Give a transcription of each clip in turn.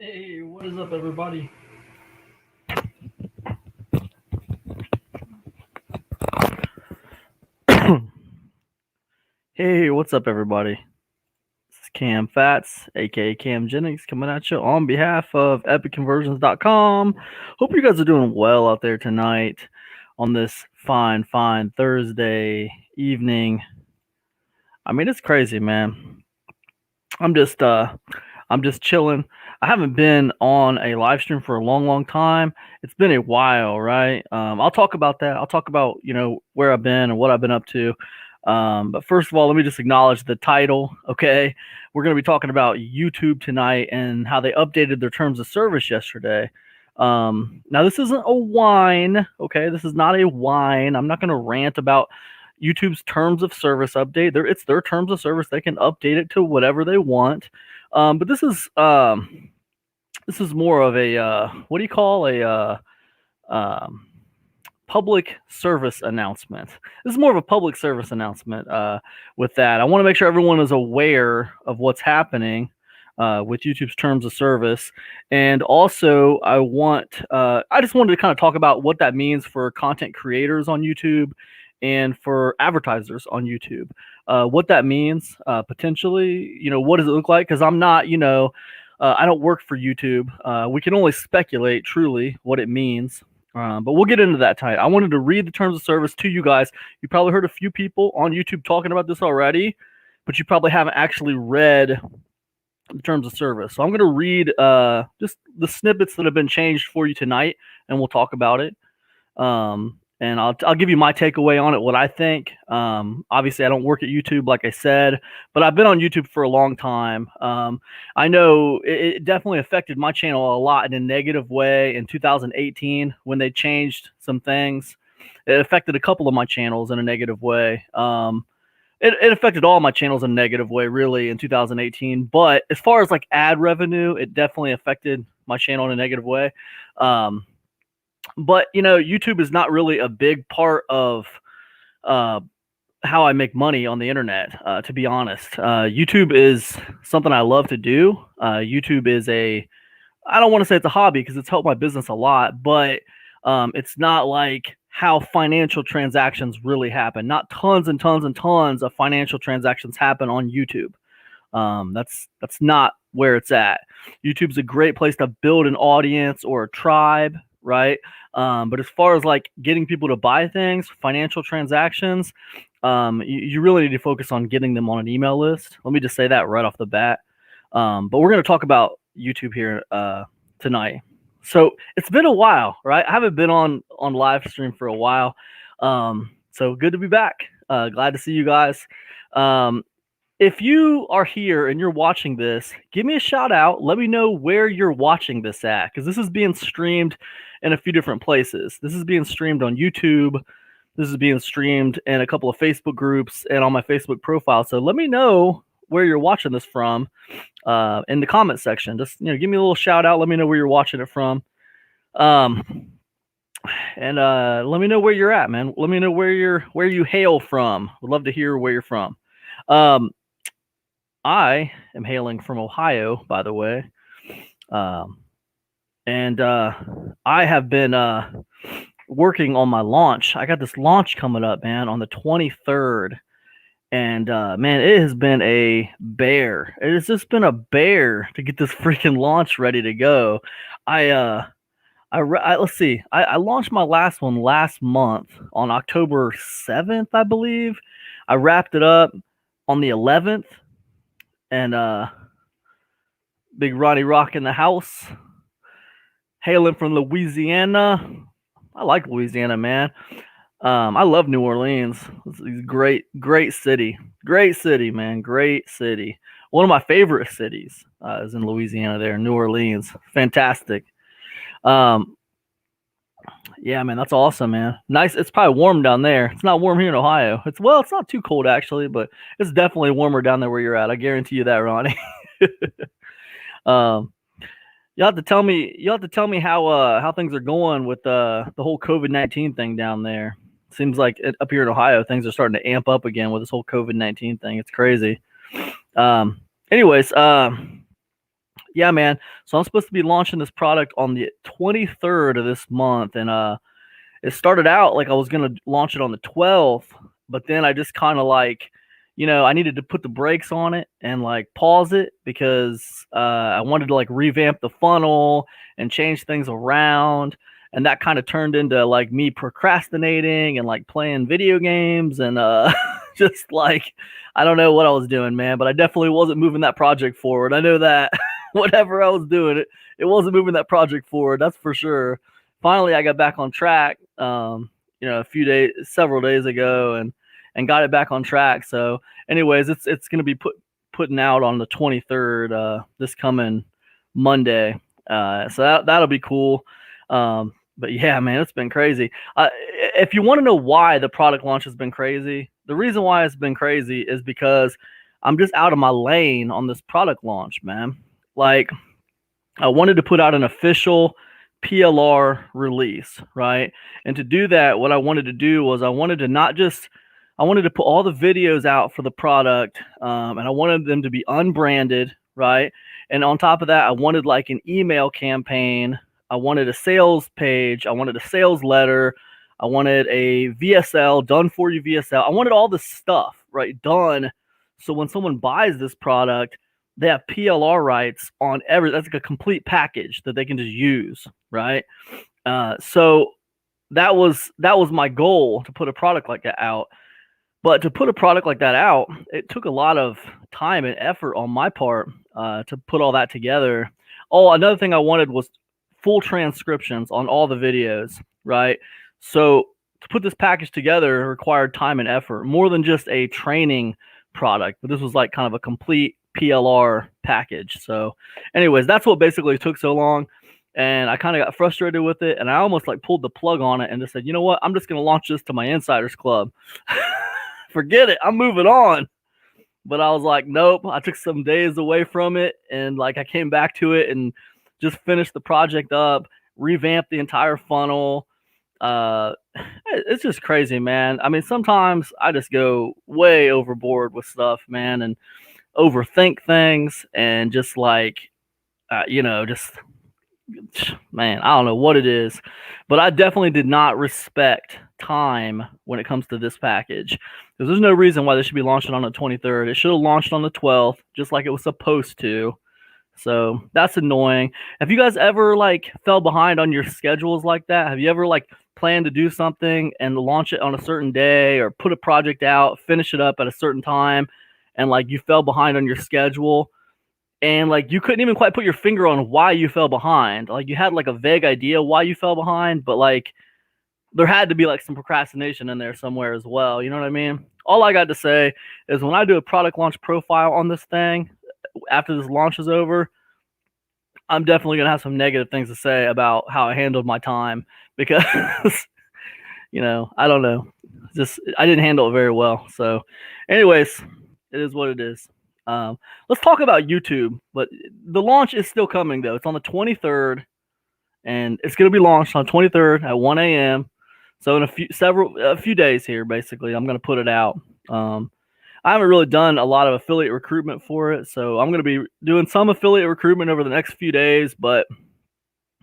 Hey, what is up, everybody? Hey, what's up, everybody? This is Cam Fats, aka Cam Jennings, coming at you on behalf of EpicConversions.com. Hope you guys are doing well out there tonight on this fine Thursday evening. I mean, it's crazy, man. I'm just uh, I'm just chilling. I haven't been on a live stream for a long time. It's been a while, right? I'll talk about that. I'll talk about where I've been and what I've been up to. But first of all, let me just acknowledge the title. Okay, we're going to be talking about YouTube tonight and how they updated their terms of service yesterday. Now this isn't a whine. Okay, this is not a whine. I'm not going to rant about YouTube's terms of service update. It's their terms of service. They can update it to whatever they want. But this is more of a what do you call a um, public service announcement. This is more of a public service announcement. With that, I want to make sure everyone is aware of what's happening with YouTube's terms of service, and also I just wanted to kind of talk about what that means for content creators on YouTube and for advertisers on YouTube. What that means potentially, what does it look like? Because I'm not, I don't work for YouTube. We can only speculate truly what it means. But we'll get into that tonight. I wanted to read the terms of service to you guys. You probably heard a few people on YouTube talking about this already, but you probably haven't actually read the terms of service. So I'm going to read just the snippets that have been changed for you tonight, and we'll talk about it. And I'll give you my takeaway on it, what I think. Obviously, I don't work at YouTube, like I said, but I've been on YouTube for a long time. I know it definitely affected my channel a lot in a negative way in 2018 when they changed some things. It affected a couple of my channels in a negative way. It affected all my channels in a negative way, really, in 2018. But as far as like ad revenue, it definitely affected my channel in a negative way. But YouTube is not really a big part of uh, how I make money on the internet. To be honest, YouTube is something I love to do. YouTube is I don't want to say it's a hobby because it's helped my business a lot, but it's not like how financial transactions really happen. Not tons and tons and tons of financial transactions happen on YouTube. That's not where it's at. YouTube's a great place to build an audience or a tribe, right? But as far as like getting people to buy things, financial transactions, you really need to focus on getting them on an email list. Let me just say that right off the bat. But we're going to talk about YouTube here tonight. So it's been a while, right? I haven't been on live stream for a while. So good to be back. Glad to see you guys. If you are here and you're watching this, give me a shout out. Let me know where you're watching this at, because this is being streamed in a few different places. This is being streamed on YouTube. This is being streamed in a couple of Facebook groups and on my Facebook profile. So let me know where you're watching this from in the comment section. Just give me a little shout out. Let me know where you're watching it from. And let me know where you're at, man. Let me know where you hail from. Would love to hear where you're from. I am hailing from Ohio, by the way. And I have been working on my launch. I got this launch coming up, man, on the 23rd. And man, it has been a bear. It has just been a bear to get this freaking launch ready to go. Let's see. I launched my last one last month on October 7th, I believe. I wrapped it up on the 11th, and Big Ronnie Rock in the house, hailing from Louisiana. I like Louisiana, man. I love New Orleans. It's a great city. Great city, man. Great city. One of my favorite cities is in Louisiana there, New Orleans. Fantastic. Yeah, man, that's awesome, man. Nice. It's probably warm down there. It's not warm here in Ohio. It's not too cold actually, but it's definitely warmer down there where you're at. I guarantee you that, Ronnie. um, you'll have to tell me how things are going with the whole COVID-19 thing down there. Seems like up here in Ohio, things are starting to amp up again with this whole COVID-19 thing. It's crazy. Anyways, Yeah, man. So I'm supposed to be launching this product on the 23rd of this month, and it started out like I was gonna launch it on the 12th, but then I just kind of like, I needed to put the brakes on it and like pause it because I wanted to like revamp the funnel and change things around. And that kind of turned into like me procrastinating and like playing video games and just like, I don't know what I was doing, man, but I definitely wasn't moving that project forward. I know that whatever I was doing, it wasn't moving that project forward. That's for sure. Finally, I got back on track, several days ago, and got it back on track. So, anyways, it's going to be putting out on the 23rd, this coming Monday. So that'll be cool. But yeah, man, it's been crazy. If you want to know why the product launch has been crazy, the reason why it's been crazy is because I'm just out of my lane on this product launch, man. Like, I wanted to put out an official PLR release, right? And to do that, what I wanted to do was I wanted to put all the videos out for the product, and I wanted them to be unbranded, right? And on top of that, I wanted like an email campaign. I wanted a sales page. I wanted a sales letter. I wanted a VSL, done for you VSL. I wanted all this stuff, right, done. So when someone buys this product, they have PLR rights on that's like a complete package that they can just use, right? So that was my goal, to put a product like that out. But to put a product like that out, it took a lot of time and effort on my part to put all that together. Oh, another thing I wanted was full transcriptions on all the videos, right? So to put this package together required time and effort, more than just a training product, but this was like kind of a complete PLR package. So anyways, that's what basically took so long. And I kind of got frustrated with it, and I almost like pulled the plug on it and just said, you know what, I'm just going to launch this to my insiders club. Forget it, I'm moving on. But I was like, nope. I took some days away from it, and like I came back to it and just finished the project up, revamped the entire funnel. It's just crazy, man. I mean, sometimes I just go way overboard with stuff, man, and overthink things, and just like, just, man, I don't know what it is, but I definitely did not respect time when it comes to this package, because there's no reason why this should be launching on the 23rd. It should have launched on the 12th, just like it was supposed to. So that's annoying. Have you guys ever like fell behind on your schedules like that? Have you ever like planned to do something and launch it on a certain day, or put a project out, finish it up at a certain time, and like you fell behind on your schedule, and like you couldn't even quite put your finger on why you fell behind? Like you had like a vague idea why you fell behind, but like there had to be like some procrastination in there somewhere as well. You know what I mean? All I got to say is when I do a product launch profile on this thing, after this launch is over, I'm definitely going to have some negative things to say about how I handled my time, because, I don't know. Just, I didn't handle it very well. So, anyways, it is what it is. Let's talk about YouTube. But the launch is still coming, though. It's on the 23rd, and it's going to be launched on 23rd at 1 a.m. So in a few days here, basically, I'm going to put it out. I haven't really done a lot of affiliate recruitment for it, so I'm going to be doing some affiliate recruitment over the next few days. But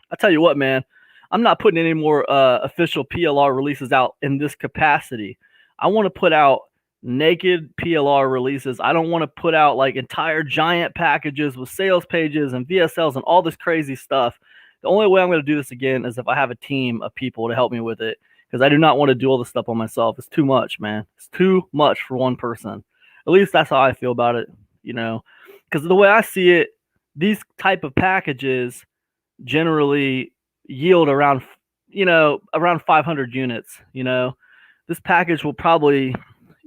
I tell you what, man, I'm not putting any more official PLR releases out in this capacity. I want to put out naked PLR releases. I don't want to put out like entire giant packages with sales pages and VSLs and all this crazy stuff. The only way I'm going to do this again is if I have a team of people to help me with it, because I do not want to do all this stuff on myself. It's too much, man. It's too much for one person. At least that's how I feel about it, because the way I see it, these type of packages generally yield around 500 units. This package will probably,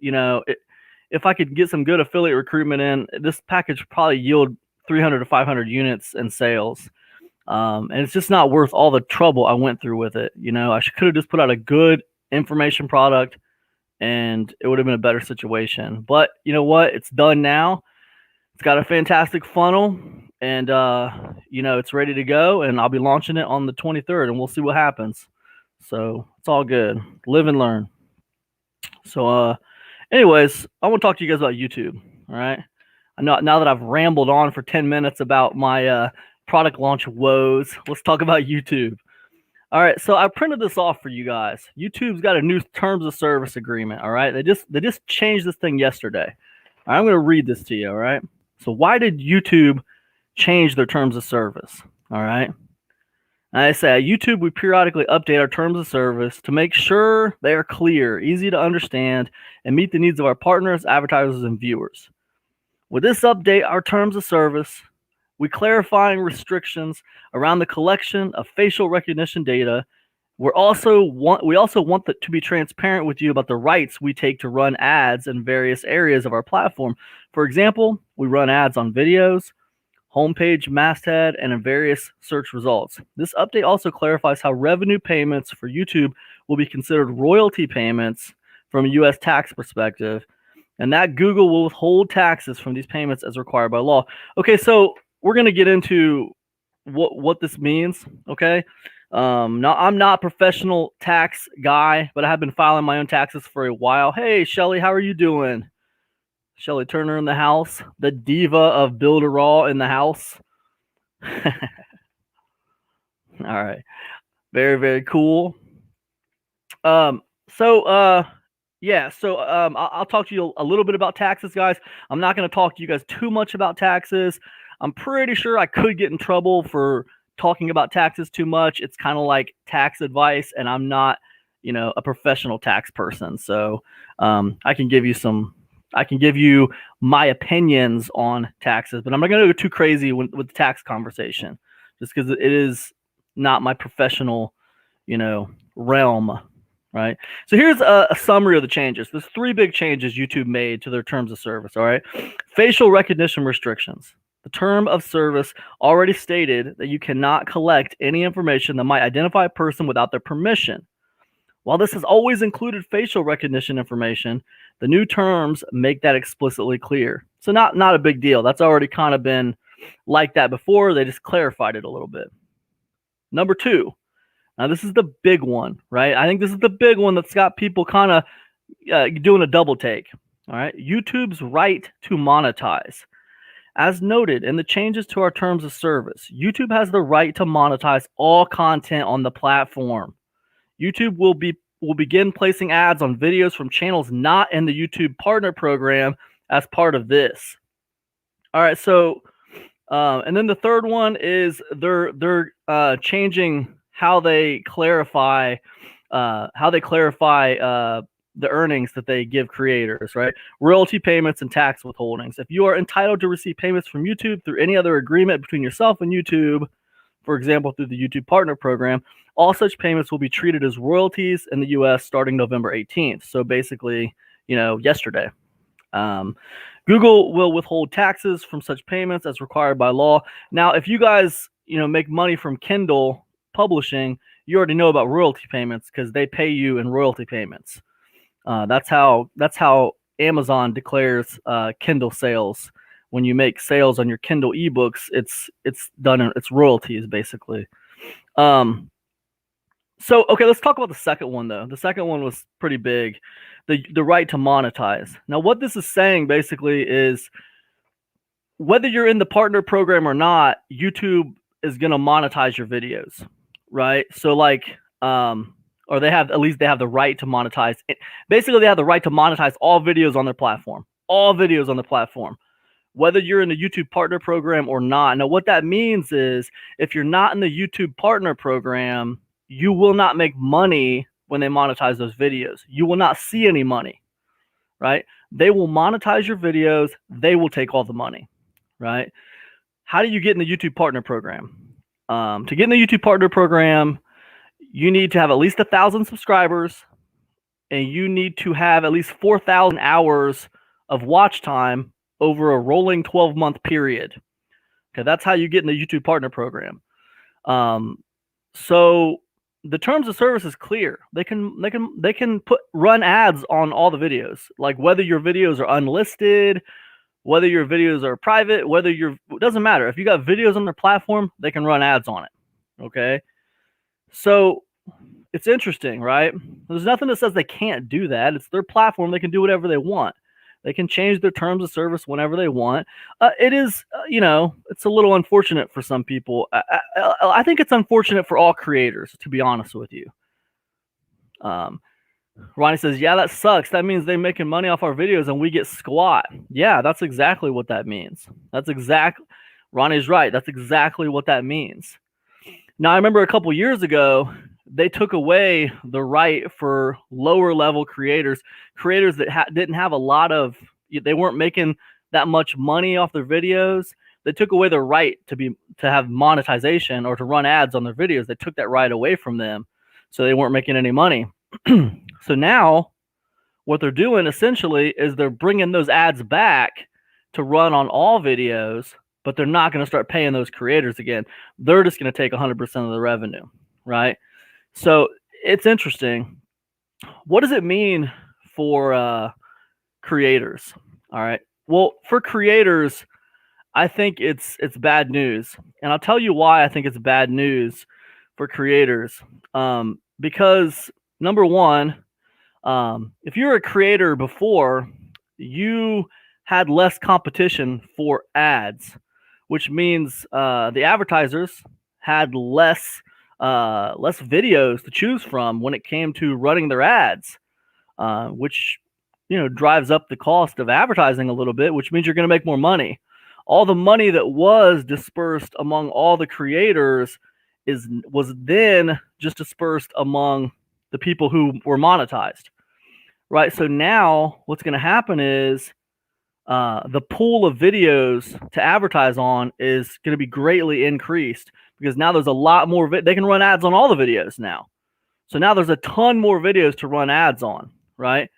if I could get some good affiliate recruitment in, this package will probably yield 300 to 500 units in sales. And it's just not worth all the trouble I went through with it. I could have just put out a good information product, and it would have been a better situation. But you know what? It's done now. It's got a fantastic funnel, and it's ready to go, and I'll be launching it on the 23rd, and we'll see what happens. So it's all good. Live and learn. So anyways, I want to talk to you guys about YouTube. All right. Now that I've rambled on for 10 minutes about my product launch woes, let's talk about YouTube. All right, so I printed this off for you guys. YouTube's got a new terms of service agreement. All right, they just changed this thing yesterday. All right, I'm going to read this to you. All right, so why did YouTube change their terms of service? All right, and I say at YouTube we periodically update our terms of service to make sure they are clear, easy to understand, and meet the needs of our partners, advertisers, and viewers. With this update, our terms of service, we clarifying restrictions around the collection of facial recognition data. We also want to be transparent with you about the rights we take to run ads in various areas of our platform. For example, we run ads on videos, homepage, masthead, and in various search results. This update also clarifies how revenue payments for YouTube will be considered royalty payments from a U.S. tax perspective, and that Google will withhold taxes from these payments as required by law. Okay, so we're going to get into what this means, okay? Now, I'm not a professional tax guy, but I have been filing my own taxes for a while. Hey, Shelly, how are you doing? Shelly Turner in the house, the diva of Build-A-Raw in the house. All right, very, very cool. I'll talk to you a little bit about taxes, guys. I'm not going to talk to you guys too much about taxes. I'm pretty sure I could get in trouble for talking about taxes too much. It's kind of like tax advice, and I'm not, a professional tax person. So I can give you my opinions on taxes, but I'm not going to go too crazy with the tax conversation, just because it is not my professional, realm. Right. So here's a summary of the changes. There's 3 big changes YouTube made to their terms of service. All right. Facial recognition restrictions. The term of service already stated that you cannot collect any information that might identify a person without their permission. While this has always included facial recognition information, the new terms make that explicitly clear. So not a big deal. That's already kind of been like that before. They just clarified it a little bit. Number 2. Now, this is the big one, right? I think this is the big one that's got people kind of doing a double take. All right. YouTube's right to monetize. As noted in the changes to our terms of service, YouTube has the right to monetize all content on the platform. YouTube will begin placing ads on videos from channels not in the YouTube Partner Program as part of this. All right. So, and then the third one is they're changing how they clarify the earnings that they give creators, right? Royalty payments and tax withholdings. If you are entitled to receive payments from YouTube through any other agreement between yourself and YouTube, for example, through the YouTube Partner Program, all such payments will be treated as royalties in the U.S. starting November 18th. So basically, yesterday. Google will withhold taxes from such payments as required by law. Now, if you guys, make money from Kindle publishing, you already know about royalty payments because they pay you in royalty payments. That's how Amazon declares Kindle sales. When you make sales on your Kindle ebooks, it's done in it's royalties basically. So okay, let's talk about the second one though. The second one was pretty big, the right to monetize. Now, what this is saying basically is whether you're in the partner program or not, YouTube is going to monetize your videos, right? So or they have the right to monetize. Basically, they have the right to monetize all videos on their platform. All videos on the platform, whether you're in the YouTube Partner Program or not. Now, what that means is if you're not in the YouTube Partner Program, you will not make money when they monetize those videos. You will not see any money, right? They will monetize your videos. They will take all the money, right? How do you get in the YouTube Partner Program? To get in the YouTube Partner Program, you need to have at least 1,000 subscribers, and you need to have at least 4,000 hours of watch time over a rolling 12-month period. Okay, that's how you get in the YouTube Partner Program. So the terms of service is clear. They can run ads on all the videos, like whether your videos are unlisted, whether your videos are private, it doesn't matter. If you got videos on their platform, they can run ads on it. Okay. So it's interesting, right? There's nothing that says they can't do that. It's their platform. They can do whatever they want. They can change their terms of service whenever they want. It is, it's a little unfortunate for some people. I think it's unfortunate for all creators, to be honest with you. Ronnie says, yeah, that sucks. That means they're making money off our videos and we get squat. Yeah, that's exactly what that means. Ronnie's right. That's exactly what that means. Now, I remember a couple years ago, they took away the right for lower level creators that didn't have a lot of, they weren't making that much money off their videos. They took away the right to have monetization or to run ads on their videos. They took that right away from them, so they weren't making any money. So now what they're doing essentially is they're bringing those ads back to run on all videos, but they're not going to start paying those creators again. They're just going to take 100% of the revenue, right? So it's interesting. What does it mean for creators? All right. Well, for creators, I think it's bad news, and I'll tell you why I think it's bad news for creators. Because number one, if you're a creator before, you had less competition for ads, which means the advertisers had less videos to choose from when it came to running their ads, which drives up the cost of advertising a little bit, which means you're going to make more money. All the money that was dispersed among all the creators was then just dispersed among the people who were monetized, right? So now what's going to happen is the pool of videos to advertise on is going to be greatly increased, because now there's a lot more. They can run ads on all the videos now. So now there's a ton more videos to run ads on, right?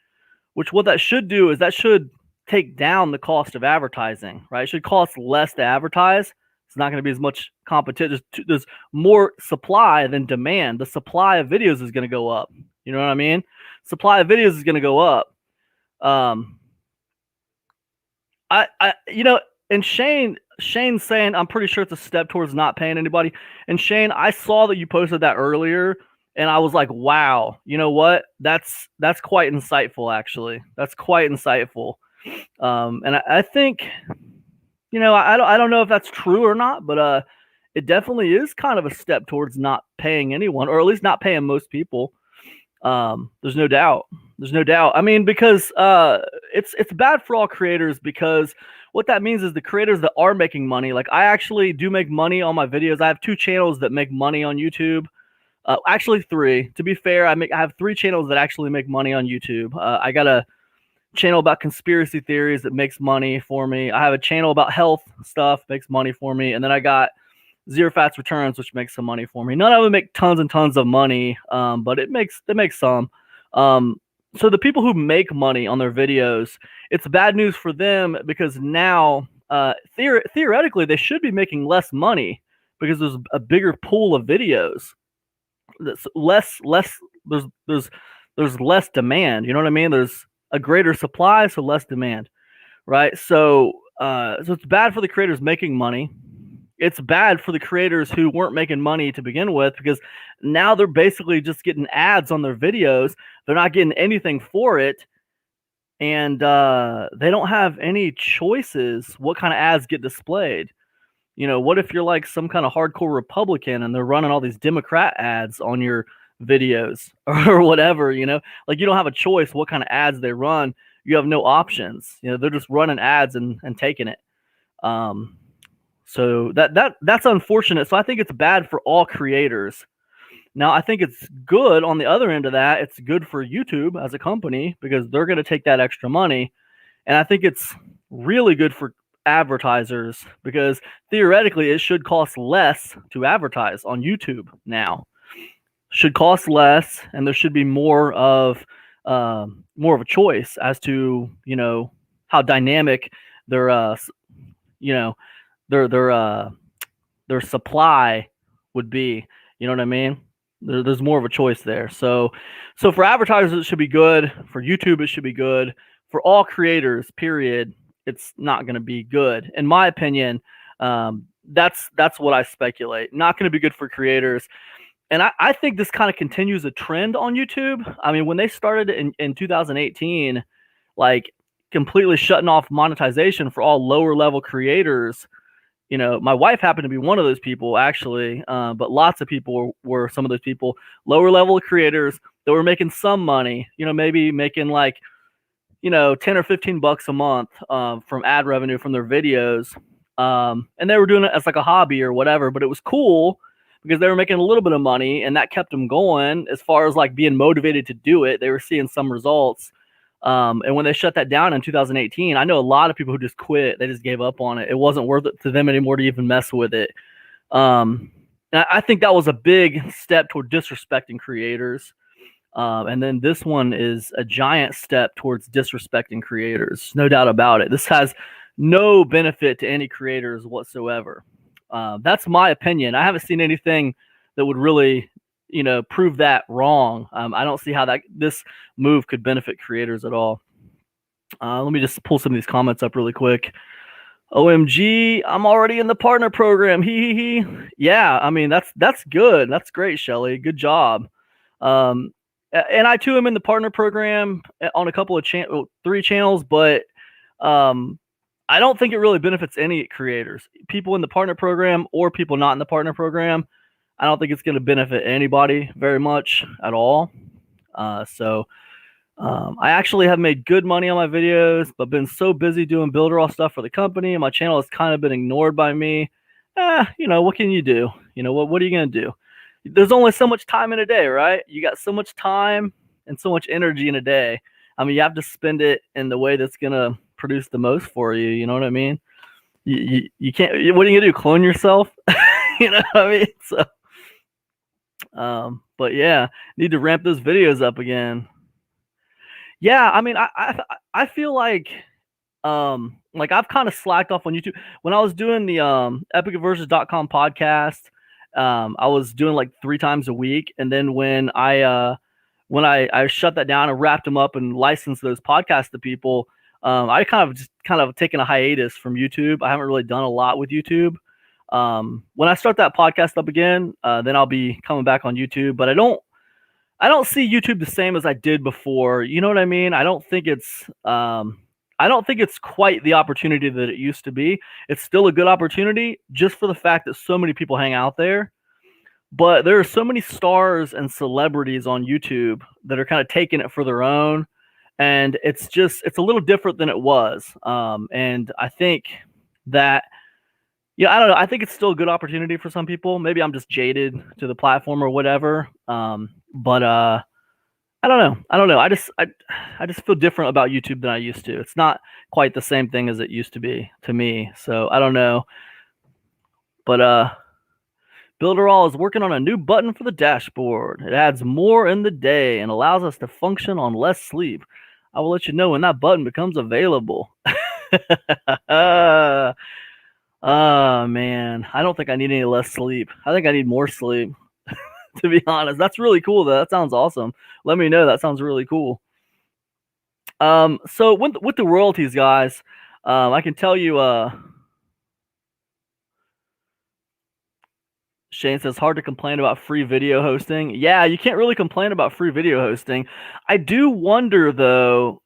Which what that should do is that should take down the cost of advertising, right? It should cost less to advertise. It's not going to be as much competition. There's more supply than demand. The supply of videos is going to go up. You know what I mean? Supply of videos is going to go up. And Shane's saying, I'm pretty sure it's a step towards not paying anybody. And Shane, I saw that you posted that earlier, and I was like, wow, you know what? That's quite insightful, actually. That's quite insightful. And I think, I don't know if that's true or not, but it definitely is kind of a step towards not paying anyone, or at least not paying most people. There's no doubt. I mean, because it's bad for all creators, because what that means is the creators that are making money, like I actually do make money on my videos. I have 2 channels that make money on YouTube. Actually 3. To be fair, I have 3 channels that actually make money on YouTube. I got a channel about conspiracy theories that makes money for me. I have a channel about health stuff, makes money for me, and then I got Zero Fats Returns, which makes some money for me. None of them make tons and tons of money, but it makes some. So the people who make money on their videos, it's bad news for them, because now theoretically they should be making less money, because there's a bigger pool of videos. That's there's less demand. You know what I mean? There's a greater supply, so less demand, right? So it's bad for the creators making money. It's bad for the creators who weren't making money to begin with, because now they're basically just getting ads on their videos. They're not getting anything for it, and they don't have any choices what kind of ads get displayed. What if you're like some kind of hardcore Republican and they're running all these Democrat ads on your videos or whatever, like you don't have a choice what kind of ads they run. You have no options. They're just running ads and taking it. So that's unfortunate. So I think it's bad for all creators. Now, I think it's good on the other end of that. It's good for YouTube as a company, because they're going to take that extra money. And I think it's really good for advertisers, because theoretically it should cost less to advertise on YouTube now. Should cost less, and there should be more of a choice as to how dynamic their their supply would be. You know what I mean? There's more of a choice there. So for advertisers it should be good. For YouTube it should be good. For all creators, period, it's not going to be good, in my opinion. That's what I speculate. Not going to be good for creators. And I think this kind of continues a trend on YouTube. I mean, when they started in 2018, like completely shutting off monetization for all lower level creators. My wife happened to be one of those people, actually, but lots of people were some of those people, lower level creators that were making some money, maybe making like, 10 or 15 bucks a month from ad revenue from their videos. And they were doing it as like a hobby or whatever, but it was cool because they were making a little bit of money and that kept them going as far as like being motivated to do it. They were seeing some results. And when they shut that down in 2018, I know a lot of people who just quit. They just gave up on it. It wasn't worth it to them anymore to even mess with it. And I think that was a big step toward disrespecting creators. And then this one is a giant step towards disrespecting creators. No doubt about it. This has no benefit to any creators whatsoever. That's my opinion. I haven't seen anything that would really, prove that wrong. I don't see how this move could benefit creators at all. Let me just pull some of these comments up really quick. OMG, I'm already in the partner program. He. Yeah, I mean that's good. That's great, Shelly. Good job. And I too am in the partner program on a couple of 3 channels, but I don't think it really benefits any creators, people in the partner program or people not in the partner program. I don't think it's going to benefit anybody very much at all. So I actually have made good money on my videos, but been so busy doing builder stuff for the company, and my channel has kind of been ignored by me. What can you do? What are you going to do? There's only so much time in a day, right? You got so much time and so much energy in a day. I mean, you have to spend it in the way that's going to produce the most for you. You know what I mean? You can't, what are you going to do? Clone yourself? You know what I mean? So, but yeah, need to ramp those videos up again. Yeah, I mean, I feel like I've kind of slacked off on YouTube. When I was doing the epicverses.com podcast, I was doing like 3 times a week, and then when I shut that down and wrapped them up and licensed those podcasts to people, I kind of taken a hiatus from YouTube. I haven't really done a lot with YouTube. When I start that podcast up again, then I'll be coming back on YouTube. But I don't see YouTube the same as I did before. You know what I mean? I don't think it's quite the opportunity that it used to be. It's still a good opportunity just for the fact that so many people hang out there. But there are so many stars and celebrities on YouTube that are kind of taking it for their own. And it's a little different than it was. And I think that, I don't know. I think it's still a good opportunity for some people. Maybe I'm just jaded to the platform or whatever. But I don't know. I just feel different about YouTube than I used to. It's not quite the same thing as it used to be to me. So I don't know. But Builderall is working on a new button for the dashboard. It adds more in the day and allows us to function on less sleep. I will let you know when that button becomes available. Man, I don't think I need any less sleep. I think I need more sleep. To be honest, that's really cool though. That sounds awesome. Let me know. That sounds really cool. So with the royalties, guys, I can tell you. Shane says hard to complain about free video hosting. Yeah, you can't really complain about free video hosting. I do wonder though.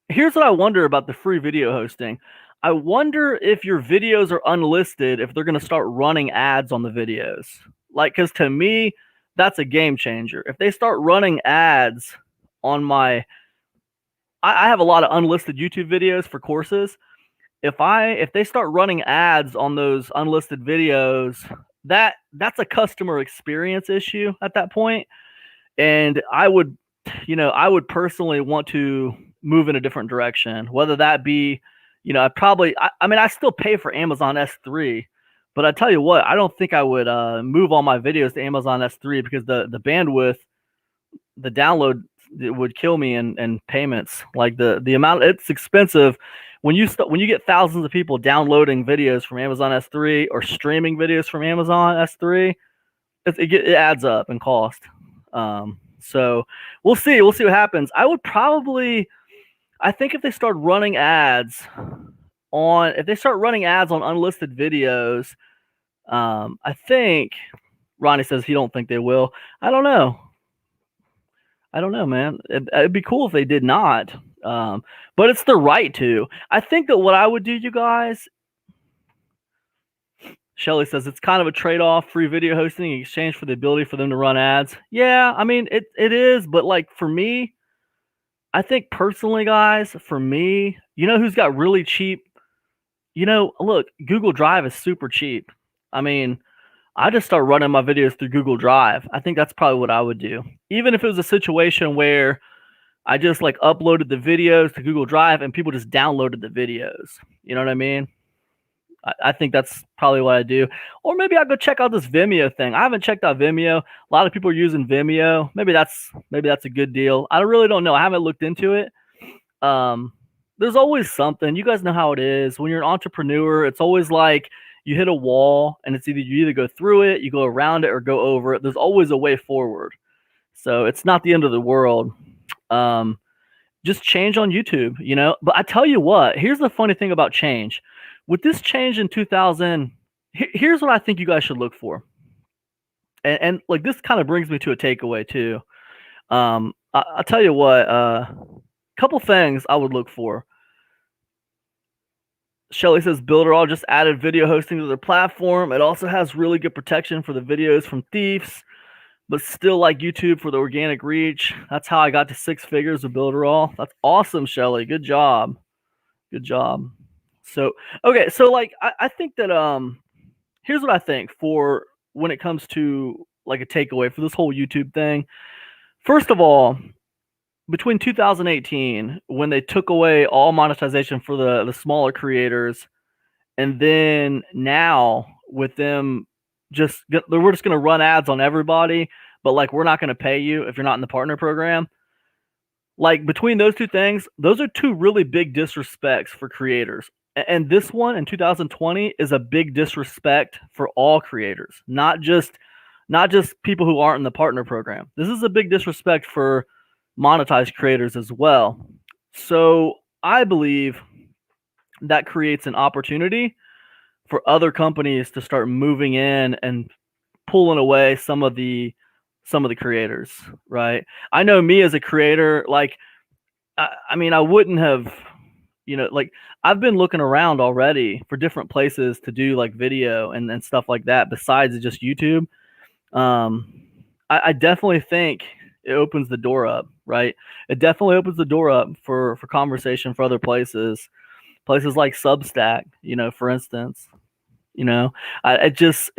Here's what I wonder about the free video hosting. I wonder if your videos are unlisted, if they're going to start running ads on the videos. Like, because to me, that's a game changer. If they start running ads on I have a lot of unlisted YouTube videos for courses. If they start running ads on those unlisted videos, that's a customer experience issue at that point. And I would personally want to move in a different direction, whether that be, I still pay for Amazon S3, but I tell you what, I don't think I would move all my videos to Amazon S3 because the bandwidth, the download, it would kill me in payments. Like the amount, it's expensive when you get thousands of people downloading videos from Amazon S3 or streaming videos from Amazon S3. It adds up in cost. So we'll see what happens. I think if they start running ads on unlisted videos, I think Ronnie says he don't think they will. I don't know, man. It'd be cool if they did not. But it's the right to. I think that what I would do, you guys. Shelly says it's kind of a trade-off, free video hosting in exchange for the ability for them to run ads. Yeah, I mean it is, but like for me, I think personally, guys, for me, you know who's got really cheap. Look, Google Drive is super cheap. I mean, I just start running my videos through Google Drive. I think that's probably what I would do. Even if it was a situation where I just like uploaded the videos to Google Drive and people just downloaded the videos. You know what I mean? I think that's probably what I do. Or maybe I'll go check out this Vimeo thing. I haven't checked out Vimeo. A lot of people are using Vimeo. Maybe that's a good deal. I really don't know. I haven't looked into it. There's always something. You guys know how it is. When you're an entrepreneur, it's always like you hit a wall and it's you either go through it, you go around it, or go over it. There's always a way forward. So it's not the end of the world. Just change on YouTube, But I tell you what, here's the funny thing about change. With this change in 2000, here's what I think you guys should look for. And like this kind of brings me to a takeaway too. I'll tell you what, couple things I would look for. Shelly says Builderall just added video hosting to their platform. It also has really good protection for the videos from thieves, but still like YouTube for the organic reach. That's how I got to 6 figures with Builderall. That's awesome, Shelly. Good job. Good job. So, okay. So like, I think that, here's what I think for when it comes to like a takeaway for this whole YouTube thing. First of all, between 2018, when they took away all monetization for the smaller creators, and then now with them we're just going to run ads on everybody, but like we're not going to pay you if you're not in the partner program. Like between those two things, those are two really big disrespects for creators. And this one in 2020 is a big disrespect for all creators, not just people who aren't in the partner program. This is a big disrespect for monetized creators as well. So I believe that creates an opportunity for other companies to start moving in and pulling away some of the creators, right? I know me as a creator, like, I mean, I wouldn't have, like I've been looking around already for different places to do like video and stuff like that besides just YouTube. I definitely think it opens the door up, right? It definitely opens the door up for conversation for other places like Substack, for instance. It just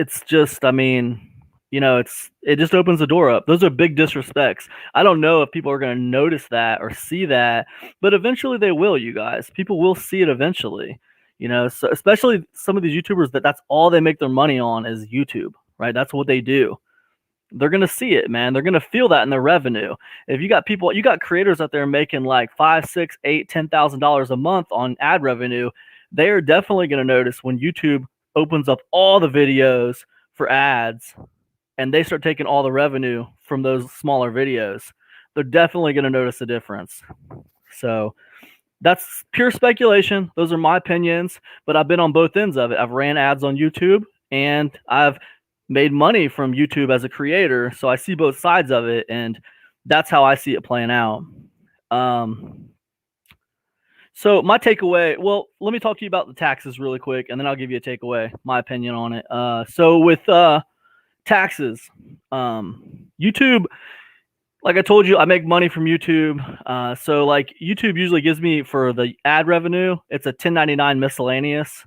opens the door up. Those are big disrespects. I don't know if people are going to notice that or see that, but eventually they will, you guys. People will see it eventually, so especially some of these YouTubers that's all they make their money on is YouTube, right? That's what they do. They're going to see it, man. They're going to feel that in their revenue. If you got creators out there making like $5, $6, $8, $10,000 a month on ad revenue, they are definitely going to notice when YouTube opens up all the videos for ads and they start taking all the revenue from those smaller videos. They're definitely going to notice a difference. So that's pure speculation. Those are my opinions, but I've been on both ends of it. I've ran ads on YouTube and I've made money from YouTube as a creator. So I see both sides of it, and that's how I see it playing out. So my takeaway, well, let me talk to you about the taxes really quick, and then I'll give you a takeaway, my opinion on it. So with taxes, YouTube, like I told you, I make money from YouTube. So like YouTube usually gives me for the ad revenue, it's a 1099 miscellaneous.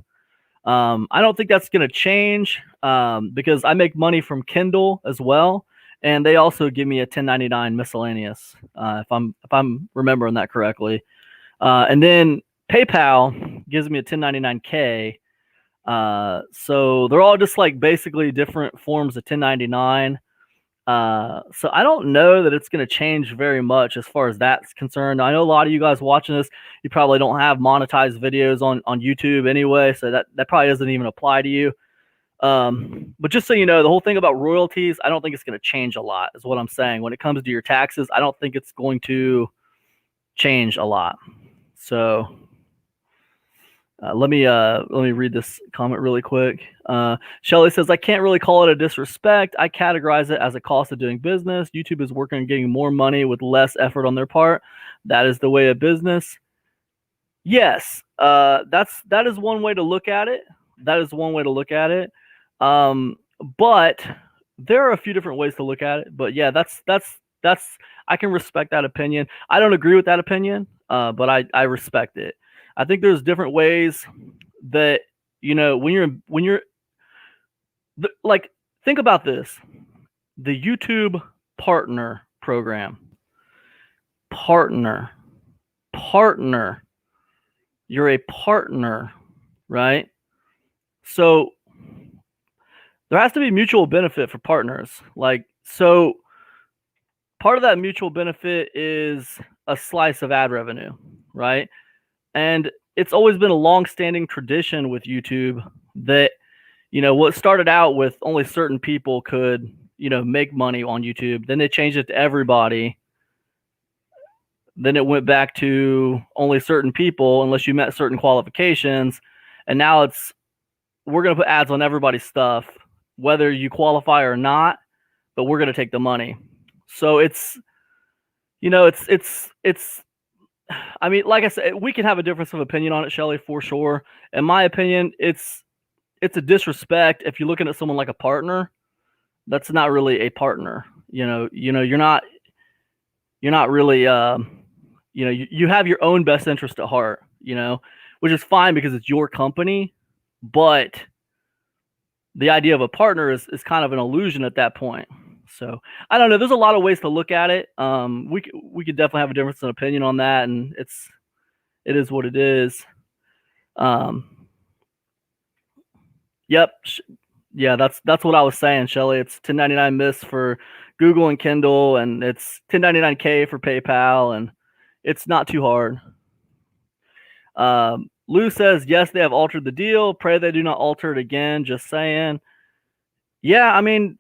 I don't think that's going to change because I make money from Kindle as well, and they also give me a 1099 miscellaneous if I'm remembering that correctly. And then PayPal gives me a 1099K. So they're all just like basically different forms of 1099. So I don't know that it's going to change very much as far as that's concerned. I know a lot of you guys watching this, you probably don't have monetized videos on YouTube anyway, so that probably doesn't even apply to you. But just so you know, the whole thing about royalties, I don't think it's going to change a lot, is what I'm saying. When it comes to your taxes, I don't think it's going to change a lot. So Let me read this comment really quick. Shelly says, I can't really call it a disrespect. I categorize it as a cost of doing business. YouTube is working on getting more money with less effort on their part. That is the way of business. Yes, that is one way to look at it. That is one way to look at it. But there are a few different ways to look at it. But yeah, that's I can respect that opinion. I don't agree with that opinion, but I respect it. I think there's different ways that, you know, when you're like, think about this. The YouTube partner program. Partner. You're a partner, right? So there has to be mutual benefit for partners. Like, so part of that mutual benefit is a slice of ad revenue, right? And it's always been a long-standing tradition with YouTube that, you know, what started out with only certain people could, you know, make money on YouTube. Then they changed it to everybody. Then it went back to only certain people unless you met certain qualifications. And now it's, we're going to put ads on everybody's stuff, whether you qualify or not, but we're going to take the money. So it's, you know, it's, I mean, like I said, we can have a difference of opinion on it, Shelly, for sure. In my opinion, it's a disrespect if you're looking at someone like a partner. That's not really a partner. You know, you're not really, you know, you have your own best interest at heart, you know, which is fine because it's your company. But the idea of a partner is kind of an illusion at that point. So I don't know. There's a lot of ways to look at it. We could definitely have a difference in opinion on that, and it is what it is. Yep. Yeah, that's what I was saying, Shelly. It's $10.99 miss for Google and Kindle, and it's $10.99K for PayPal, and it's not too hard. Lou says, yes, they have altered the deal. Pray they do not alter it again. Just saying. Yeah, I mean,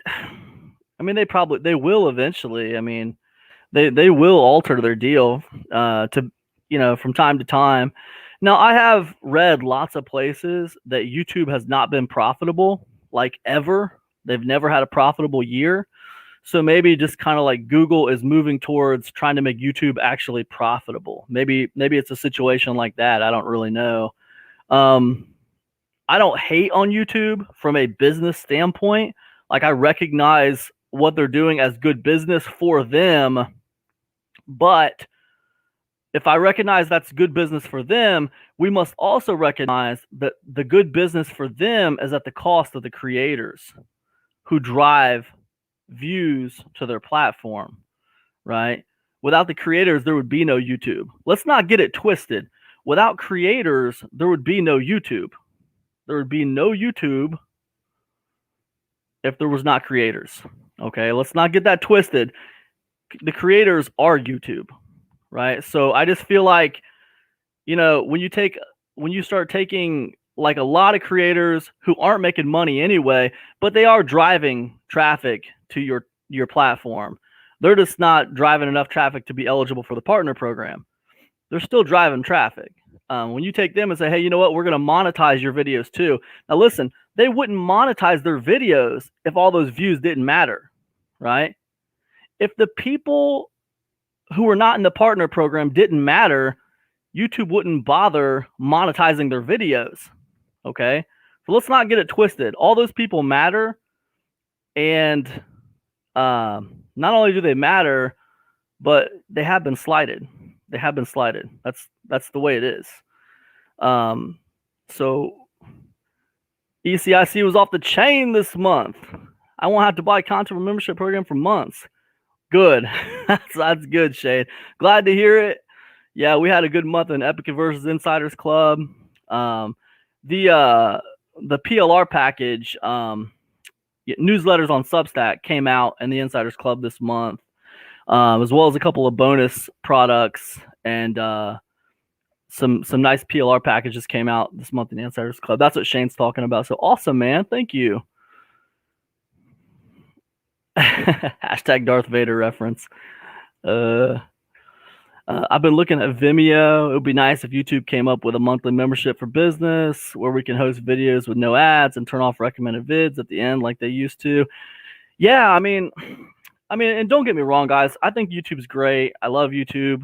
they will eventually. I mean, they will alter their deal to, you know, from time to time. Now, I have read lots of places that YouTube has not been profitable, like ever. They've never had a profitable year. So maybe just kind of like Google is moving towards trying to make YouTube actually profitable. Maybe it's a situation like that. I don't really know. I don't hate on YouTube from a business standpoint. Like, I recognize what they're doing as good business for them. But if I recognize that's good business for them, we must also recognize that the good business for them is at the cost of the creators who drive views to their platform, right? Without the creators, there would be no YouTube. Let's not get it twisted. Without creators, there would be no YouTube. There would be no YouTube if there was not creators. Okay, let's not get that twisted. The creators are YouTube, right? So I just feel like, you know, when you start taking like a lot of creators who aren't making money anyway, but they are driving traffic to your platform. They're just not driving enough traffic to be eligible for the partner program. They're still driving traffic. When you take them and say, hey, you know what, we're going to monetize your videos too. Now listen, they wouldn't monetize their videos if all those views didn't matter, right? If the people who were not in the partner program didn't matter, YouTube wouldn't bother monetizing their videos. Okay, so let's not get it twisted. All those people matter, and not only do they matter, but they have been slighted. They have been slighted. That's the way it is. So ECIC was off the chain this month. I won't have to buy content membership program for months. Good. That's good, Shade. Glad to hear it. Yeah, we had a good month in Epic versus Insiders Club. The PLR package, newsletters on Substack came out in the Insiders Club this month, as well as a couple of bonus products, and some nice PLR packages came out this month in the Insiders Club. That's what Shane's talking about. So awesome, man. Thank you. Hashtag Darth Vader reference. I've been looking at Vimeo. It would be nice if YouTube came up with a monthly membership for business where we can host videos with no ads and turn off recommended vids at the end like they used to. Yeah, and don't get me wrong, guys. I think YouTube's great. I love YouTube,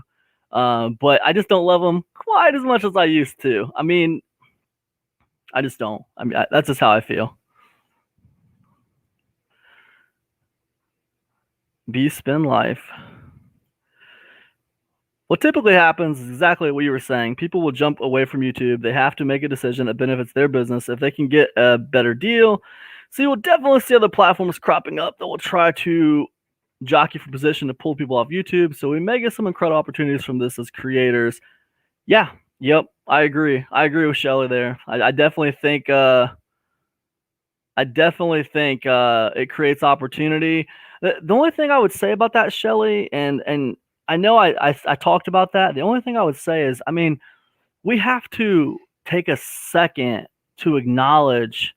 but I just don't love them quite as much as I used to. I just don't. That's just how I feel. Be spin life. What typically happens is exactly what you were saying. People will jump away from YouTube. They have to make a decision that benefits their business. If they can get a better deal, so you will definitely see other platforms cropping up that will try to jockey for position to pull people off YouTube. So we may get some incredible opportunities from this as creators. Yeah, yep, I agree. I agree with Shelly there. I definitely think it creates opportunity. The only thing I would say about that, Shelly, and I know I talked about that. The only thing I would say is, we have to take a second to acknowledge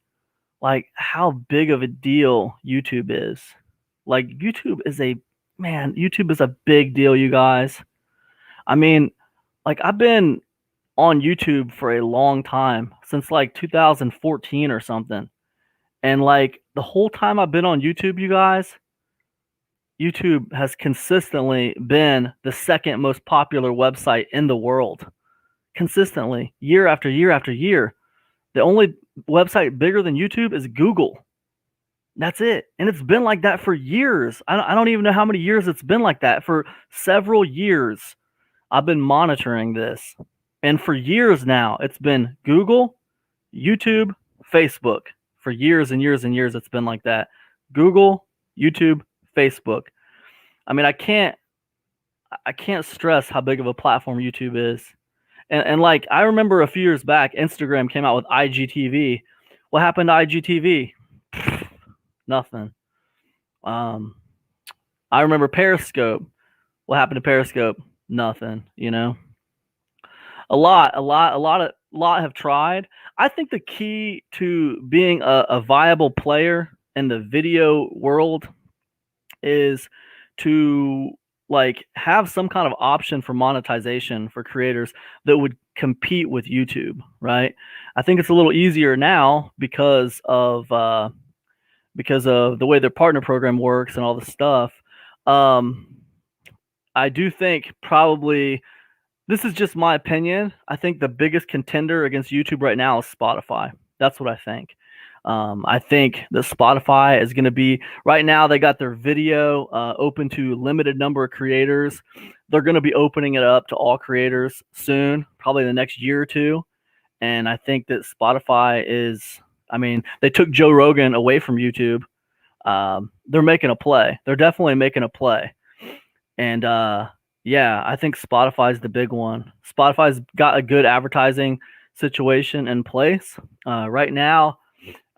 like how big of a deal YouTube is. Like YouTube is a big deal, you guys. I mean, like I've been on YouTube for a long time, since like 2014 or something. And like the whole time I've been on YouTube, you guys, YouTube has consistently been the second most popular website in the world. Consistently, year after year after year. The only website bigger than YouTube is Google. That's it. And it's been like that for years. I don't even know how many years it's been like that. For several years, I've been monitoring this. And for years now, it's been Google, YouTube, Facebook. For years and years and years, it's been like that. Google, YouTube, Facebook. I can't stress how big of a platform YouTube is. And like I remember a few years back, Instagram came out with IGTV. What happened to IGTV? Nothing. Um, I remember Periscope. What happened to Periscope? Nothing. A lot have tried. I think the key to being a viable player in the video world is to like have some kind of option for monetization for creators that would compete with YouTube, right? I think it's a little easier now because of the way their partner program works and all the stuff. Um, I do think probably this is just my opinion. I think the biggest contender against YouTube right now is Spotify. That's what I think. I think that Spotify is going to be right now. They got their video open to limited number of creators. They're going to be opening it up to all creators soon, probably the next year or two. And I think that Spotify is. They took Joe Rogan away from YouTube. They're making a play. They're definitely making a play. And yeah, I think Spotify's the big one. Spotify's got a good advertising situation in place. Right now,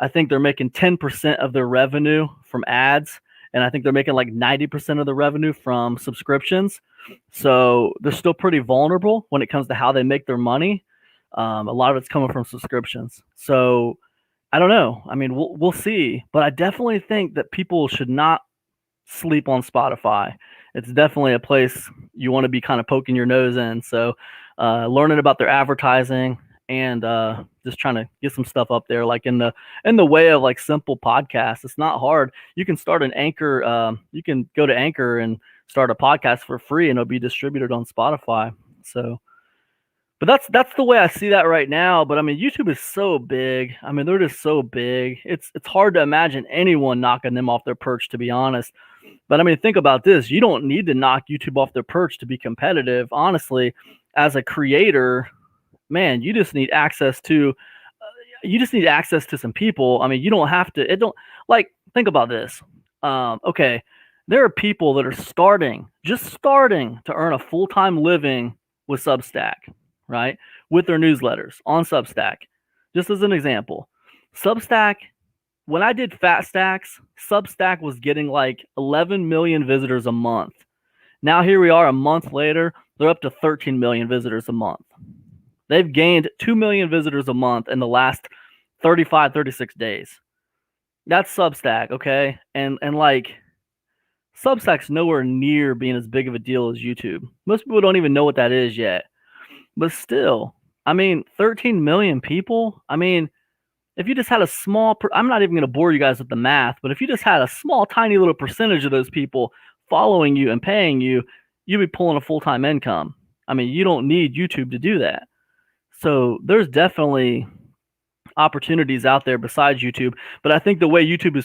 I think they're making 10% of their revenue from ads, and I think they're making like 90% of the revenue from subscriptions. So they're still pretty vulnerable when it comes to how they make their money. A lot of it's coming from subscriptions. So I don't know. We'll see, but I definitely think that people should not sleep on Spotify. It's definitely a place you want to be kind of poking your nose in. So, learning about their advertising and just trying to get some stuff up there, like in the way of like simple podcasts. It's not hard. You can start an Anchor. You can go to Anchor and start a podcast for free, and it'll be distributed on Spotify. So, but that's the way I see that right now. But YouTube is so big. They're just so big. It's hard to imagine anyone knocking them off their perch, to be honest. But think about this. You don't need to knock YouTube off their perch to be competitive. Honestly, as a creator, man, you just need access to some people. You don't have to. It don't like think about this. Okay, there are people that are just starting to earn a full-time living with Substack, right? With their newsletters on Substack. Just as an example, Substack. When I did Fat Stacks, Substack was getting like 11 million visitors a month. Now here we are a month later, they're up to 13 million visitors a month. They've gained 2 million visitors a month in the last 35, 36 days. That's Substack, okay? And like Substack's nowhere near being as big of a deal as YouTube. Most people don't even know what that is yet. But still, I mean, 13 million people. I mean, if you just had a small, I'm not even going to bore you guys with the math, but if you just had a small, tiny little percentage of those people following you and paying you, you'd be pulling a full-time income. I mean, you don't need YouTube to do that. So there's definitely opportunities out there besides YouTube. But I think the way YouTube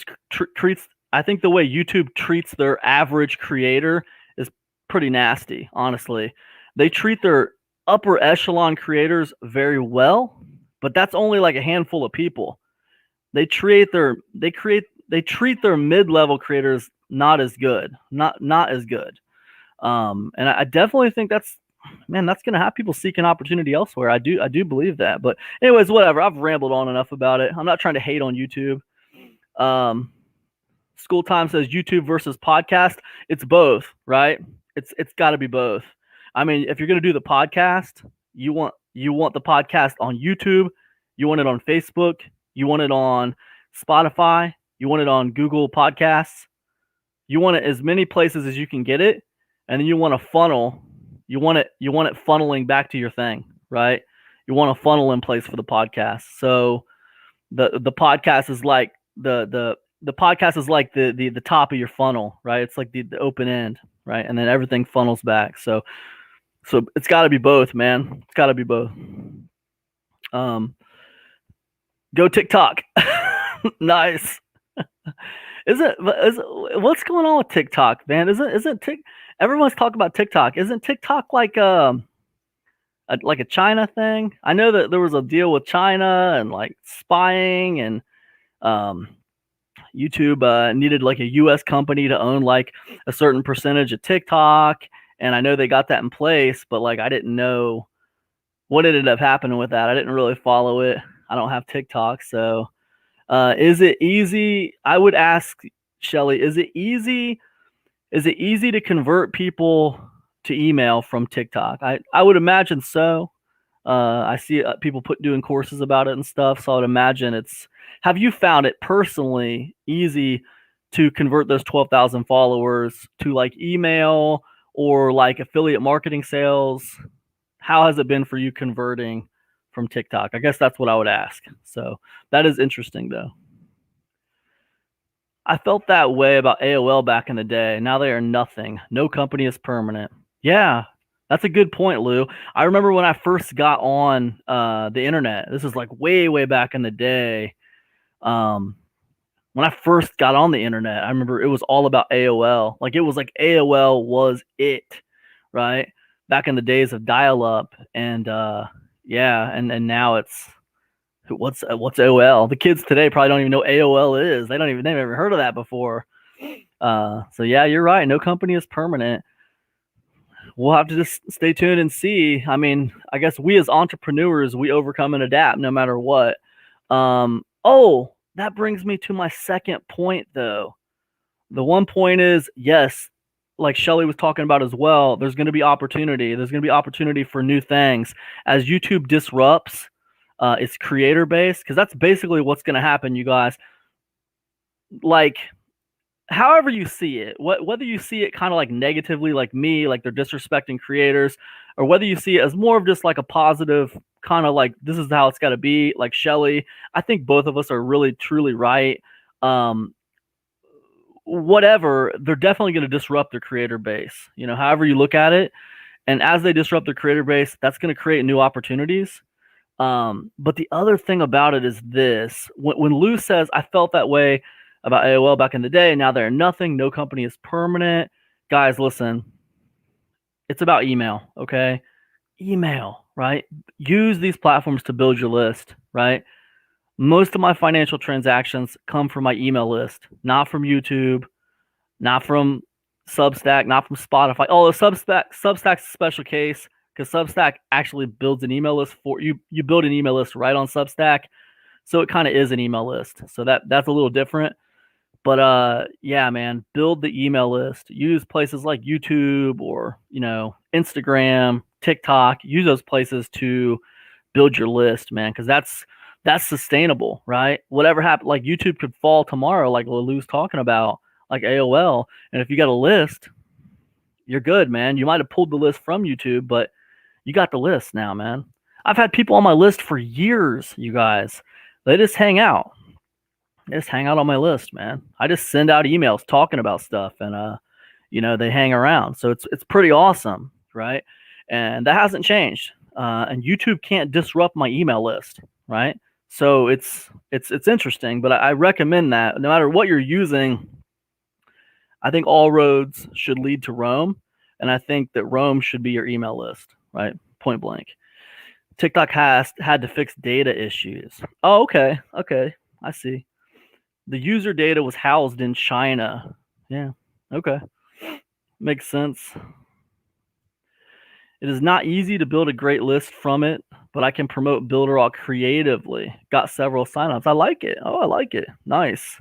treats their average creator is pretty nasty. Honestly, they treat their upper echelon creators very well, but that's only like a handful of people. They treat their mid-level creators not as good, not as good. And I definitely think that's going to have people seeking opportunity elsewhere. I do believe that. But anyways, whatever. I've rambled on enough about it. I'm not trying to hate on YouTube. School Time says YouTube versus podcast. It's both, right? It's got to be both. I mean, if you're going to do the podcast, you want the podcast on YouTube, you want it on Facebook, you want it on Spotify, you want it on Google Podcasts, you want it as many places as you can get it, and then you want to funnel. You want it funneling back to your thing, right? You want a funnel in place for the podcast. So the podcast is like the podcast is like the top of your funnel, right? It's like the open end, right? And then everything funnels back. So it's got to be both, man. It's got to be both. Go TikTok. Nice. What's going on with TikTok, man? Isn't everyone's talking about TikTok? Isn't TikTok like a China thing? I know that there was a deal with China and like spying, and YouTube needed like a U.S. company to own like a certain percentage of TikTok, and I know they got that in place, but like I didn't know what ended up happening with that. I didn't really follow it. I don't have TikTok, so is it easy? I would ask Shelly, is it easy to convert people to email from TikTok? I would imagine so. I see people doing courses about it and stuff, so I would imagine it's. Have you found it personally easy to convert those 12,000 followers to like email or like affiliate marketing sales? How has it been for you converting from TikTok? I guess that's what I would ask. So that is interesting, though. I felt that way about AOL back in the day. Now they are nothing. No company is permanent. Yeah, that's a good point, Lou. I remember when I first got on the internet. This is like way, way back in the day. When I first got on the internet, I remember it was all about AOL. Like it was like AOL was it, right? Back in the days of dial-up, and yeah, and now it's what's AOL? The kids today probably don't even know what AOL is. They've never heard of that before. So yeah, you're right. No company is permanent. We'll have to just stay tuned and see. I mean, I guess we as entrepreneurs, we overcome and adapt no matter what. Oh, that brings me to my second point, though. The one point is, yes, like Shelly was talking about as well, there's going to be opportunity. There's going to be opportunity for new things as YouTube disrupts its creator base, because that's basically what's going to happen, you guys. Like, however you see it, whether you see it kind of like negatively, like me, like they're disrespecting creators, or whether you see it as more of just like a positive kind of like this is how it's got to be, like Shelly, I think both of us are really truly right. Whatever, they're definitely going to disrupt their creator base, however you look at it. And as they disrupt their creator base, that's going to create new opportunities. But the other thing about it is this: when Lou says, I felt that way about AOL back in the day, now they're nothing, no company is permanent. Guys, listen, it's about email, okay? Email, right? Use these platforms to build your list, right? Most of my financial transactions come from my email list, not from YouTube, not from Substack, not from Spotify. Oh, Substack's a special case because Substack actually builds an email list for you. You build an email list right on Substack, so it kind of is an email list. So that's a little different. But yeah, man, build the email list. Use places like YouTube or Instagram, TikTok. Use those places to build your list, man, because that's sustainable, right? Whatever happened, like YouTube could fall tomorrow, like Lou's talking about. like AOL. And if you got a list, you're good, man. You might have pulled the list from YouTube, but you got the list now, man. I've had people on my list for years, you guys. They just hang out. They just hang out on my list, man. I just send out emails talking about stuff, and they hang around. So it's pretty awesome, right? And that hasn't changed. And YouTube can't disrupt my email list, right? So it's interesting, but I recommend that no matter what you're using, I think all roads should lead to Rome, and I think that Rome should be your email list, right? Point blank. TikTok had to fix data issues. Oh, okay, I see. The user data was housed in China. Yeah, okay, makes sense. It is not easy to build a great list from it, but I can promote Builderall creatively. Got several signups. I like it. Oh, I like it. Nice.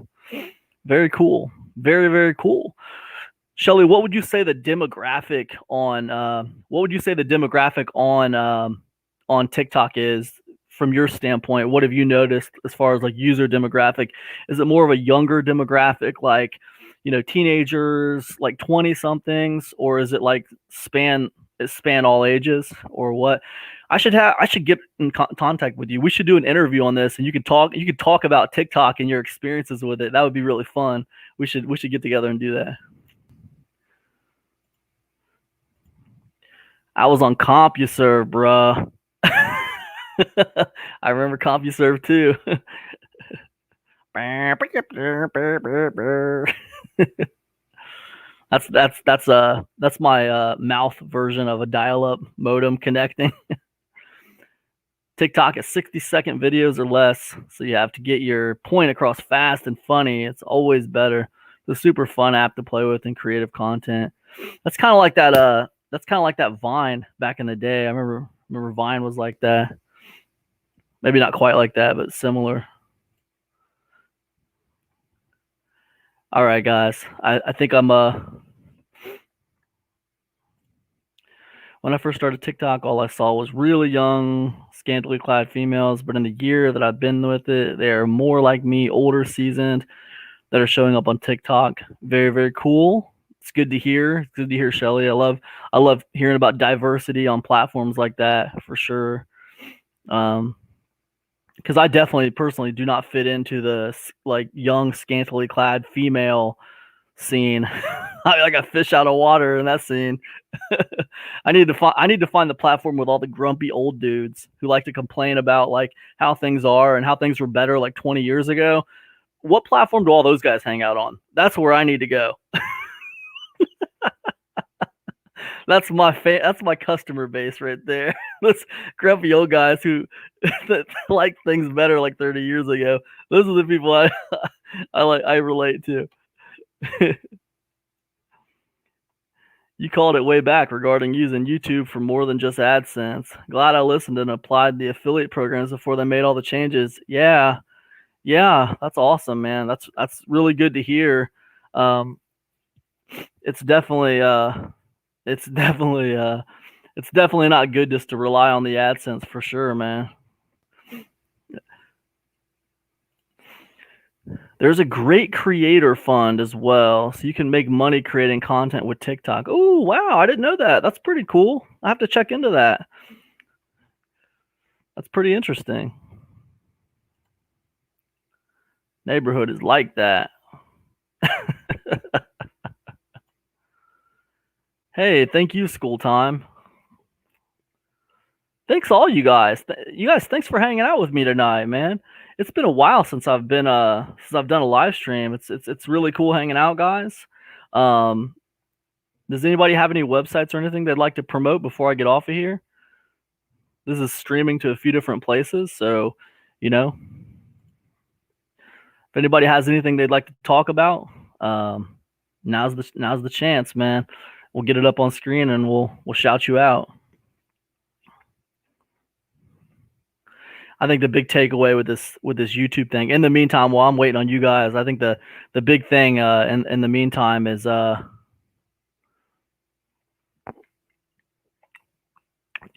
Very cool. Very, very cool. Shelly, what would you say the demographic on TikTok is from your standpoint? What have you noticed as far as like user demographic? Is it more of a younger demographic, like teenagers, like 20 somethings, or is it like span all ages, or what? I should get in contact with you. We should do an interview on this, and you could talk about TikTok and your experiences with it. That would be really fun. We should get together and do that. I was on CompuServe, bruh. I remember CompuServe too. That's my mouth version of a dial-up modem connecting. TikTok is 60-second videos or less, so you have to get your point across fast and funny. It's always better. It's a super fun app to play with and creative content. That's kind of like that. That's kind of like that Vine back in the day. I remember Vine was like that. Maybe not quite like that, but similar. All right, guys. I think I'm when I first started TikTok, all I saw was really young, scantily clad females. But in the year that I've been with it, they are more like me, older, seasoned, that are showing up on TikTok. Very, very cool. It's good to hear. It's good to hear, Shelly. I love hearing about diversity on platforms like that for sure. Because I definitely personally do not fit into the like young, scantily clad female scene. I'm like a fish out of water in that scene. I need to find the platform with all the grumpy old dudes who like to complain about like how things are and how things were better like 20 years ago. What platform do all those guys hang out on? That's where I need to go. That's my customer base right there. Those grumpy old guys who that like things better like 30 years ago. Those are the people I relate to. You called it way back regarding using YouTube for more than just AdSense. Glad I listened and applied the affiliate programs before they made all the changes. Yeah, that's awesome, man. That's really good to hear. Um, it's definitely it's definitely it's definitely not good just to rely on the AdSense for sure, man. There's a great creator fund as well, so you can make money creating content with TikTok. Oh, wow, I didn't know that. That's pretty cool. I have to check into that. That's pretty interesting. Neighborhood is like that. Hey, thank you, school time. Thanks all you guys. You guys, thanks for hanging out with me tonight, man. It's been a while since I've done a live stream. It's really cool hanging out, guys. Um, does anybody have any websites or anything they'd like to promote before I get off of here? This is streaming to a few different places, so you know, if anybody has anything they'd like to talk about, now's the chance, man. We'll get it up on screen and we'll shout you out. I think the big takeaway with this YouTube thing. In the meantime, while I'm waiting on you guys, I think the big thing in the meantime is you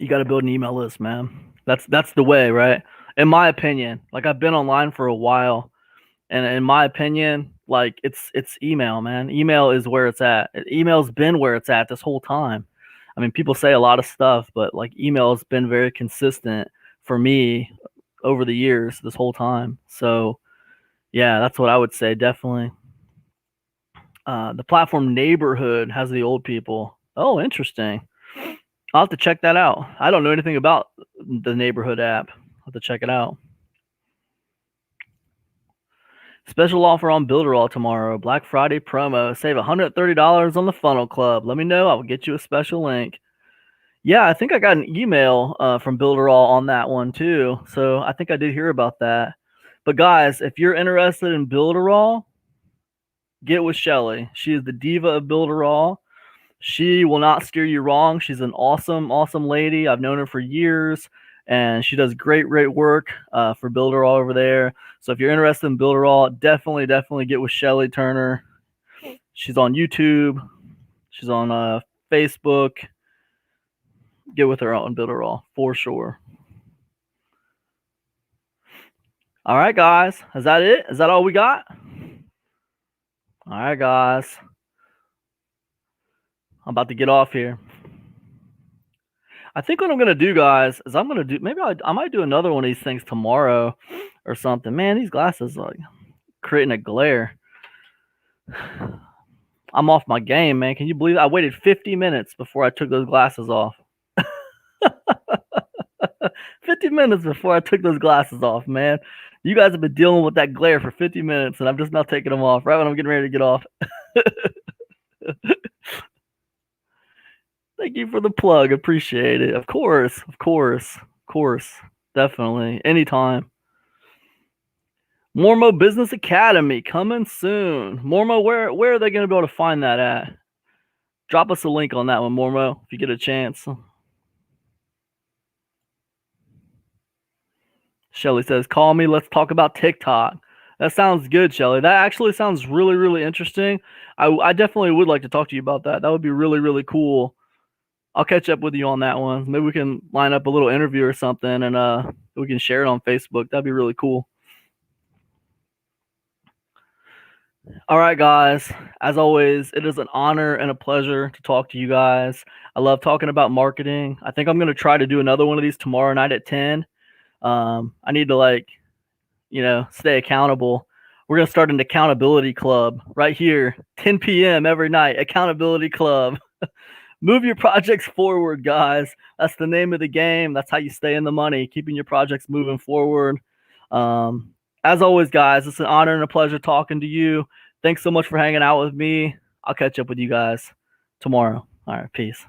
got to build an email list, man. That's the way, right? In my opinion, like I've been online for a while, and in my opinion, like it's email, man. Email is where it's at. Email's been where it's at this whole time. I mean, people say a lot of stuff, but like email has been very consistent for me over the years this whole time. So yeah, that's what I would say, definitely. The platform Neighborhood has the old people. Oh, interesting. I'll have to check that out. I don't know anything about the Neighborhood app. I'll have to check it out. Special offer on Builderall tomorrow. Black Friday promo. Save $130 on the Funnel Club. Let me know. I will get you a special link. Yeah, I think I got an email from Builderall on that one too. So I think I did hear about that. But guys, if you're interested in Builderall, get with Shelly. She is the diva of Builderall. She will not steer you wrong. She's an awesome, awesome lady. I've known her for years, and she does great, great work for Builderall over there. So if you're interested in Builderall, definitely, definitely get with Shelly Turner. She's on YouTube. She's on Facebook. Get with her on Builderall for sure. All right, guys. Is that it? Is that all we got? All right, guys. I'm about to get off here. I think what I'm gonna do, guys, is I'm gonna do maybe I might do another one of these things tomorrow or something. Man, these glasses are like creating a glare. I'm off my game, man. Can you believe it? I waited 50 minutes before I took those glasses off. 50 minutes before I took those glasses off, man. You guys have been dealing with that glare for 50 minutes, and I'm just now taking them off right when I'm getting ready to get off. Thank you for the plug. Appreciate it. Of course, of course, of course. Definitely. Anytime. Mormo Business Academy coming soon. Mormo, where are they going to be able to find that at? Drop us a link on that one, Mormo, if you get a chance. Shelly says, call me. Let's talk about TikTok. That sounds good, Shelly. That actually sounds really, really interesting. I definitely would like to talk to you about that. That would be really, really cool. I'll catch up with you on that one. Maybe we can line up a little interview or something, and we can share it on Facebook. That'd be really cool. All right, guys. As always, it is an honor and a pleasure to talk to you guys. I love talking about marketing. I think I'm going to try to do another one of these tomorrow night at 10. I need to stay accountable. We're going to start an accountability club right here, 10 p.m. every night. Accountability club. Move your projects forward, guys. That's the name of the game. That's how you stay in the money, keeping your projects moving forward. As always, guys, it's an honor and a pleasure talking to you. Thanks so much for hanging out with me. I'll catch up with you guys tomorrow. All right, peace.